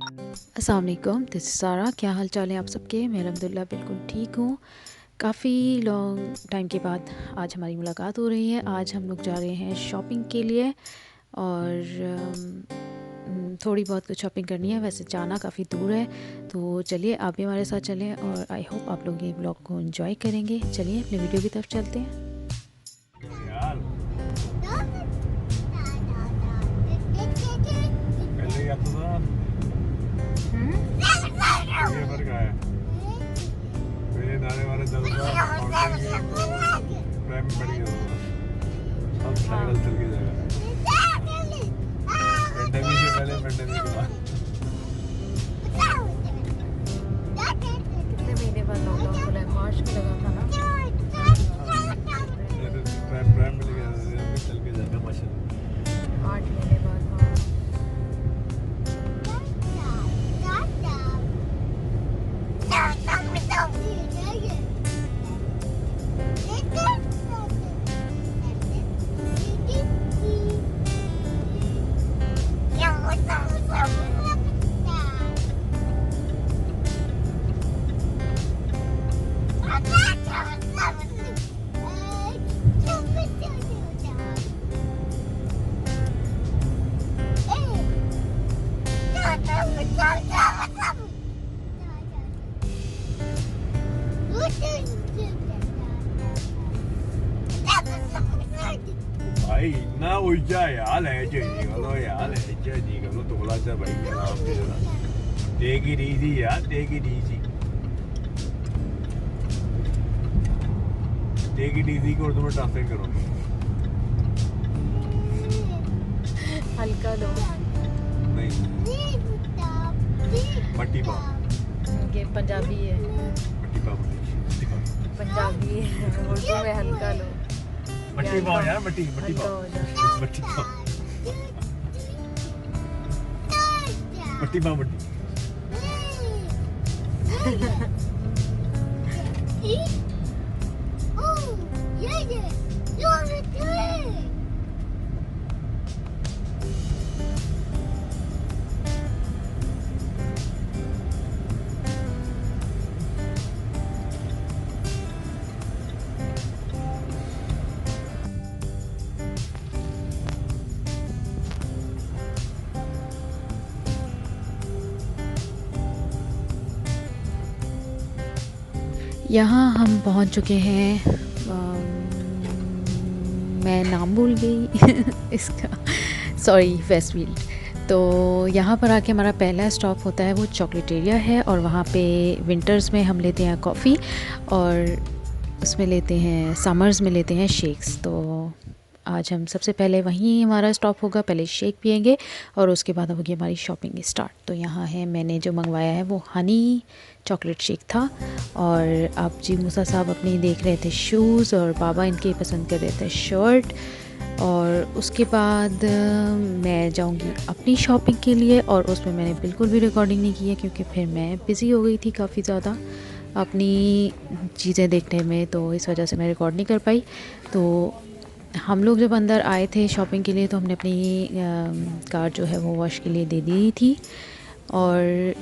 अस्सलाम वालेकुम, this is सारा। क्या हाल चाल है आप सबके? मैं अल्हम्दुलिल्लाह बिल्कुल ठीक हूँ। काफ़ी लॉन्ग टाइम के बाद आज हमारी मुलाकात हो रही है। आज हम लोग जा रहे हैं शॉपिंग के लिए और थोड़ी बहुत कुछ शॉपिंग करनी है। वैसे जाना काफ़ी दूर है, तो चलिए आप भी हमारे साथ चलें और आई होप आप लोग ये ब्लॉग को एंजॉय करेंगे। चलिए अपने वीडियो की तरफ चलते हैं। यार पहले क्या था ये फर्क आया मेरे नारे वाले दलवा फाउंटेन के प्रेम बढ़ गया अब साइकिल चल के जाएगा पेंडेमिक से पहले पेंडेमिक के बाद कितने महीने बाद लॉकडाउन खुला है? मार्च में लगा था ना। प्रेम मिल गया चल के जाएगा माशाल्लाह 8 महीने बाद। हाँ, भाई ना उलझा यार है जो निकलो यार है जो निकलो तोला जा भाई के नाम पे टेक इट इजी यार टेक इट इजी को उर्दू में ट्रांसलेट करो हल्का लो। नहीं मट्टी पाव ये पंजाबी है। मट्टी पाव पंजाबी है, उर्दू में हल्का लो। मट्टी पाव यार मट्टी हल्का पाव हो जाए। मट्टी पाव मट्टी पाव मट्टी यहाँ हम पहुँच चुके हैं। मैं नाम भूल गई इसका, सॉरी, वेस्टफील्ड। तो यहाँ पर आके हमारा पहला स्टॉप होता है वो चॉकलेटेरिया है और वहाँ पे विंटर्स में हम लेते हैं कॉफ़ी और उसमें लेते हैं, समर्स में लेते हैं शेक्स। तो आज हम सबसे पहले वहीं हमारा स्टॉप होगा, पहले शेक पियेंगे और उसके बाद होगी हमारी शॉपिंग स्टार्ट। तो यहाँ है, मैंने जो मंगवाया है वो हनी चॉकलेट शेक था और आप जी मूसा साहब अपनी देख रहे थे शूज़ और बाबा इनके पसंद कर रहे थे शर्ट। और उसके बाद मैं जाऊंगी अपनी शॉपिंग के लिए और उसमें मैंने बिल्कुल भी रिकॉर्डिंग नहीं की है क्योंकि फिर मैं बिज़ी हो गई थी काफ़ी ज़्यादा अपनी चीज़ें देखने में, तो इस वजह से मैं रिकॉर्ड नहीं कर पाई। तो हम लोग जब अंदर आए थे शॉपिंग के लिए तो हमने अपनी कार जो है वो वॉश के लिए दे दी थी और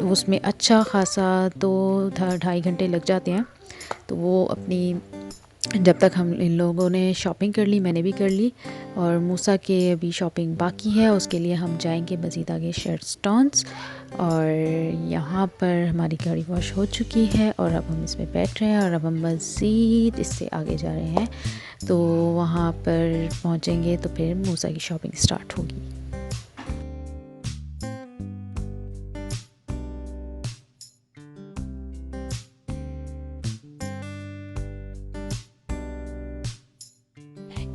उसमें अच्छा खासा तो 2.5 घंटे लग जाते हैं। तो वो अपनी, जब तक हम इन लोगों ने शॉपिंग कर ली, मैंने भी कर ली और मूसा के अभी शॉपिंग बाकी है, उसके लिए हम जाएंगे मज़ीद आगे शेरस्टॉन्स। और यहाँ पर हमारी गाड़ी वॉश हो चुकी है और अब हम इसमें बैठ रहे हैं और अब हम मज़ीद इससे आगे जा रहे हैं। तो वहाँ पर पहुँचेंगे तो फिर मूसा की शॉपिंग स्टार्ट होगी।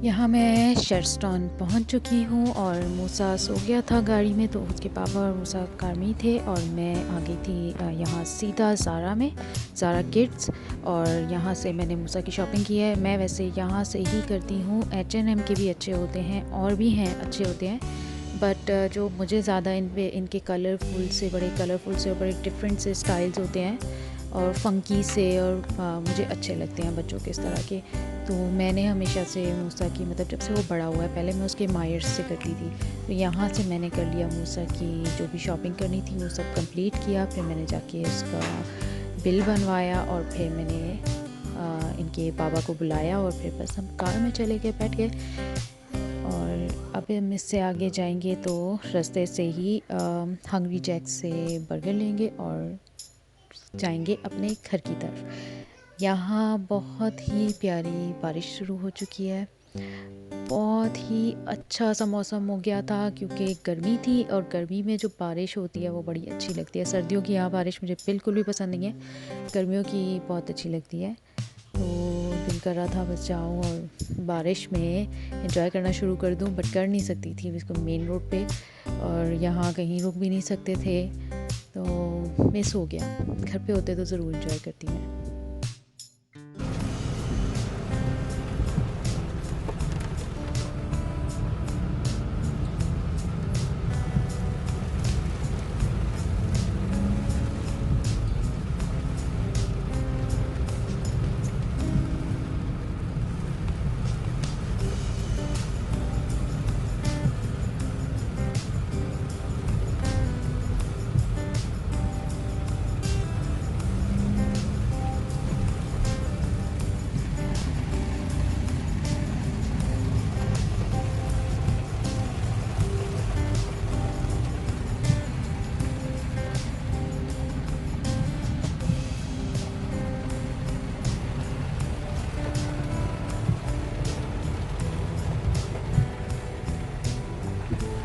यहाँ मैं शेरस्टॉन पहुँच चुकी हूँ और मूसा सो गया था गाड़ी में, तो उसके पापा और मूसा कार में ही थे और मैं आ गई थी यहाँ सीधा ज़ारा में, ज़ारा किड्स। और यहाँ से मैंने मूसा की शॉपिंग की है। मैं वैसे यहाँ से ही करती हूँ, H&M के भी अच्छे होते हैं और भी हैं अच्छे होते हैं, बट जो मुझे ज़्यादा इनके कलरफुल से और बड़े डिफरेंट से स्टाइल्स होते हैं और फ़ंकी से और मुझे अच्छे लगते हैं बच्चों के इस तरह के। तो मैंने हमेशा से मूसा की, मतलब जब से वो बड़ा हुआ है, पहले मैं उसके मायर्स से करती थी, तो यहाँ से मैंने कर लिया मूसा की जो भी शॉपिंग करनी थी वो सब कंप्लीट किया। फिर मैंने जाके उसका बिल बनवाया और फिर मैंने इनके पापा को बुलाया और फिर बस हम कार में चले गए, बैठ गए। और अब हम इससे आगे जाएंगे तो रास्ते से ही हंग्री जैक से बर्गर लेंगे और जाएंगे अपने घर की तरफ। यहाँ बहुत ही प्यारी बारिश शुरू हो चुकी है, बहुत ही अच्छा सा मौसम हो गया था क्योंकि गर्मी थी, और गर्मी में जो बारिश होती है वो बड़ी अच्छी लगती है। सर्दियों की यहाँ बारिश मुझे बिल्कुल भी पसंद नहीं है, गर्मियों की बहुत अच्छी लगती है। तो दिल कर रहा था बस जाऊँ और बारिश में एंजॉय करना शुरू कर दूँ, बट कर नहीं सकती थी बिल्कुल मेन रोड पे, और यहाँ कहीं रुक भी नहीं सकते थे, तो मिस हो गया। घर पे होते तो ज़रूर एंजॉय करती मैं।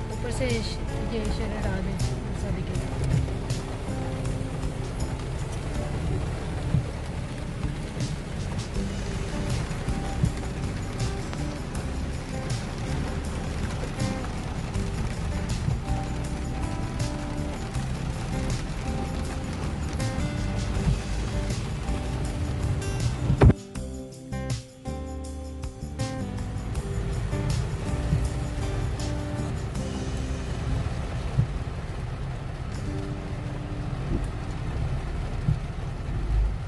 ऊपर से ये शर्ट डाल दें सभी के लिए।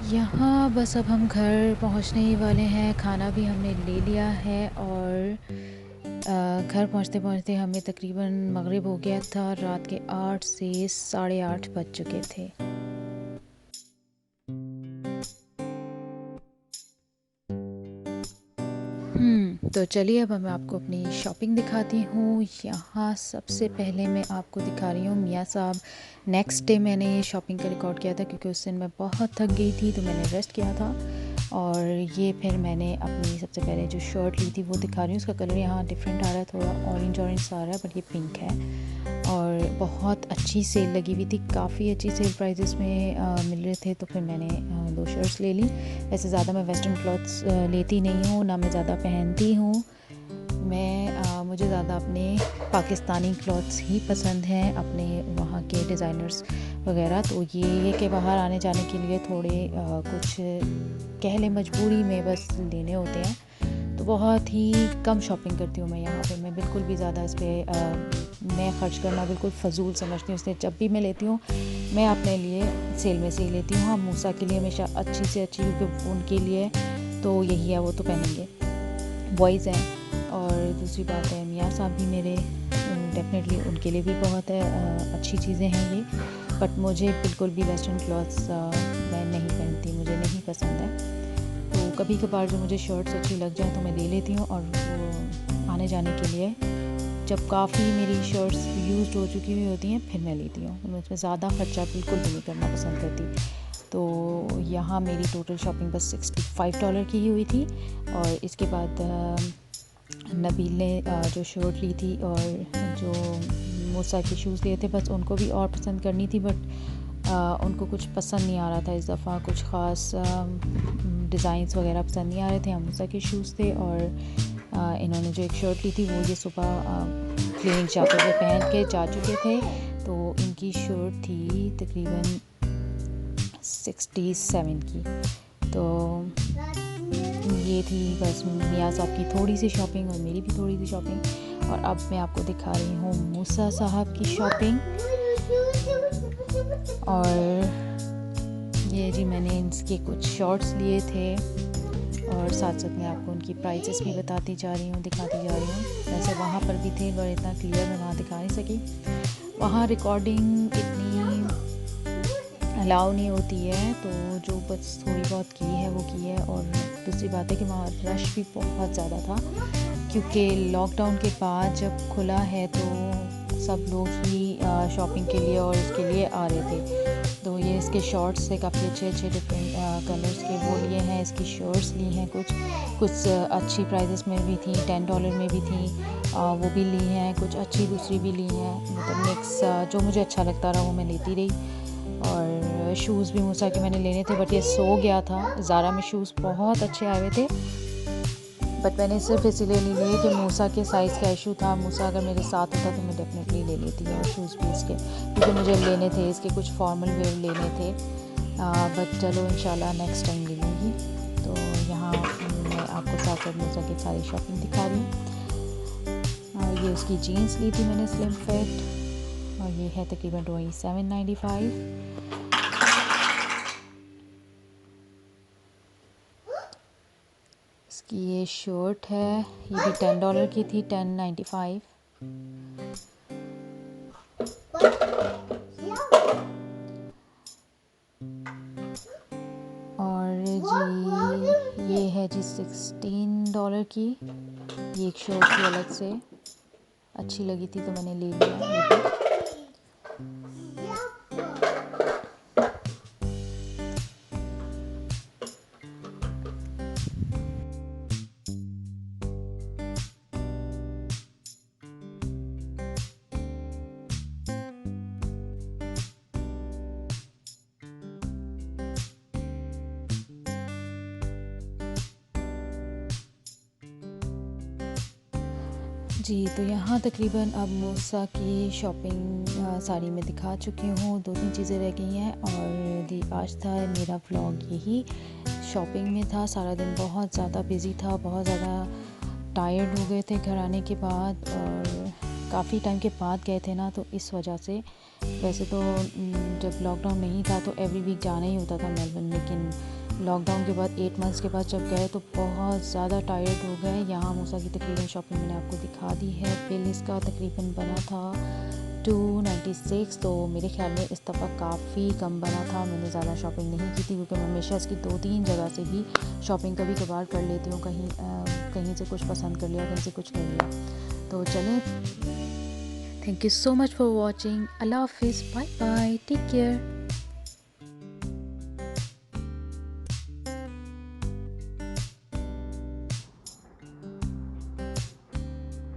यहाँ बस अब हम घर पहुँचने ही वाले हैं, खाना भी हमने ले लिया है और घर पहुँचते पहुँचते हमें तकरीबन मगरिब हो गया था। रात के 8 से 8:30 बज चुके थे। तो चलिए अब मैं आपको अपनी शॉपिंग दिखाती हूँ। यहाँ सबसे पहले मैं आपको दिखा रही हूँ मियाँ साहब। नेक्स्ट डे मैंने ये शॉपिंग का रिकॉर्ड किया था क्योंकि उस दिन मैं बहुत थक गई थी, तो मैंने रेस्ट किया था। और ये फिर मैंने अपनी सबसे पहले जो शर्ट ली थी वो दिखा रही हूँ। उसका कलर यहाँ डिफरेंट आ रहा है, थोड़ा ऑरेंज ऑरेंज सा आ रहा है, बट ये पिंक है और बहुत अच्छी सेल लगी हुई थी। काफ़ी अच्छी सेल प्राइजेस में मिल रहे थे, तो फिर मैंने 2 शर्ट्स ले ली। वैसे ज़्यादा मैं वेस्टर्न क्लॉथ्स लेती नहीं हूँ, ना मैं ज़्यादा पहनती हूँ। मुझे ज़्यादा अपने पाकिस्तानी क्लॉथ्स ही पसंद हैं, अपने वहाँ के डिज़ाइनर्स वगैरह। तो ये कि बाहर आने जाने के लिए थोड़े कुछ कह लें मजबूरी में बस लेने होते हैं, तो बहुत ही कम शॉपिंग करती हूँ मैं यहाँ पे। मैं बिल्कुल भी ज़्यादा इस पर मैं ख़र्च करना बिल्कुल फ़जूल समझती हूँ, इसलिए जब भी मैं लेती हूँ मैं अपने लिए सेल में से ही लेती हूँ। हाँ, मूसा के लिए हमेशा अच्छी से अच्छी, क्योंकि उनके लिए तो यही है, वो तो पहनेंगे, बॉयज़ हैं। और दूसरी बात है मियाँ साहब भी मेरे, डेफिनेटली उनके लिए भी बहुत अच्छी चीज़ें हैं ये। बट मुझे बिल्कुल भी वेस्टर्न क्लॉथ्स मैं नहीं पहनती, मुझे नहीं पसंद है। तो कभी कभार जो मुझे शर्ट्स अच्छी लग जाए तो मैं ले लेती हूँ, और वो आने जाने के लिए जब काफ़ी मेरी शर्ट्स यूज़ हो चुकी हुई होती हैं फिर मैं लेती हूँ। मैं उसमें ज़्यादा ख़र्चा बिल्कुल भी नहीं करना पसंद करती। तो यहाँ मेरी टोटल शॉपिंग बस $65 की ही हुई थी। और इसके बाद नबील ने जो शर्ट ली थी और जो मूसा के शूज़ लिए थे, बस उनको भी और पसंद करनी थी, बट उनको कुछ पसंद नहीं आ रहा था इस दफ़ा, कुछ ख़ास डिज़ाइंस वगैरह पसंद नहीं आ रहे थे। हम मूसा के शूज़ थे, और इन्होंने जो एक शर्ट ली थी वो ये सुबह क्लिनिक जाते हुए पहन के जा चुके थे। तो इनकी शर्ट थी तकरीबन 67 की। तो ये थी बस मियाँ साहब की थोड़ी सी शॉपिंग और मेरी भी थोड़ी सी शॉपिंग। और अब मैं आपको दिखा रही हूँ मूसा साहब की शॉपिंग। और ये जी मैंने इनके कुछ शॉर्ट्स लिए थे, और साथ साथ मैं आपको उनकी प्राइसेस भी बताती जा रही हूँ, दिखाती जा रही हूँ। वैसे वहाँ पर भी थे पर इतना क्लियर मैं वहाँ दिखा नहीं सकी। वहाँ रिकॉर्डिंग इतनी अलाउ नहीं होती है, तो जो बस थोड़ी बहुत की है वो की है। और दूसरी बात है कि वहाँ रश भी बहुत ज़्यादा था, क्योंकि लॉकडाउन के बाद जब खुला है तो सब लोग ही शॉपिंग के लिए और इसके लिए आ रहे थे। तो ये इसके शॉर्ट्स है काफ़ी अच्छे अच्छे डिफरेंट कलर्स के, वो लिए हैं। इसकी शर्ट्स ली हैं, कुछ अच्छी प्राइजेस में भी थी, $10 में भी थी, वो भी ली हैं। कुछ अच्छी दूसरी भी ली हैं, मतलब मिक्स जो मुझे अच्छा लगता रहा वो मैं लेती रही। और शूज़ भी मूसा के मैंने लेने थे, बट ये सो गया था। ज़ारा में शूज़ बहुत अच्छे आए हुए थे, बट मैंने सिर्फ इसीलिए नहीं लिए कि मूसा के साइज़ का इशू था। मूसा अगर मेरे साथ होता तो मैं डेफिनेटली ले लेती और शूज़ भी इसके, क्योंकि मुझे लेने थे इसके, कुछ फॉर्मल वेयर लेने थे। बट चलो इंशाल्लाह नेक्स्ट टाइम ले लूँगी। तो यहाँ मैं आपको साथ साथ मूसा की सारी शॉपिंग दिखा रही हूँ। ये उसकी जीन्स ली थी मैंने, स्लिम फिट, और ये है तकरीबन $27.95। इसकी ये शर्ट है, ये भी $10 की थी, $10.95। और जी ये है जी $16 की। ये एक शर्ट थी अलग से, अच्छी लगी थी तो मैंने ले लिया ये भी। जी तो यहाँ तकरीबन अब मूसा की शॉपिंग सारी मैं दिखा चुकी हूँ। 2-3 चीज़ें रह गई हैं, और आज था मेरा व्लॉग यही शॉपिंग में था। सारा दिन बहुत ज़्यादा बिज़ी था, बहुत ज़्यादा टायर्ड हो गए थे घर आने के बाद, और काफ़ी टाइम के बाद गए थे ना, तो इस वजह से। वैसे तो जब लॉकडाउन नहीं था तो एवरी वीक जाना ही होता था मेलबर्न, लेकिन लॉकडाउन के बाद 8 मंथ्स के बाद जब गए तो बहुत ज़्यादा टायर्ड हो गए। यहाँ मूसा की तकरीबन शॉपिंग मैंने आपको दिखा दी है। बिल इसका तकरीबन बना था $296, तो मेरे ख्याल में इस दफ़ा काफ़ी कम बना था। मैंने ज़्यादा शॉपिंग नहीं की थी, क्योंकि मैं हमेशा इसकी 2-3 जगह से भी शॉपिंग कभी कभार कर लेती हूँ। कहीं से कुछ पसंद कर लिया, कहीं से कुछ कर लिया। तो चलें, thank you so much for watching. अल्लाह हाफिज़, बाय बाय, टेक केयर।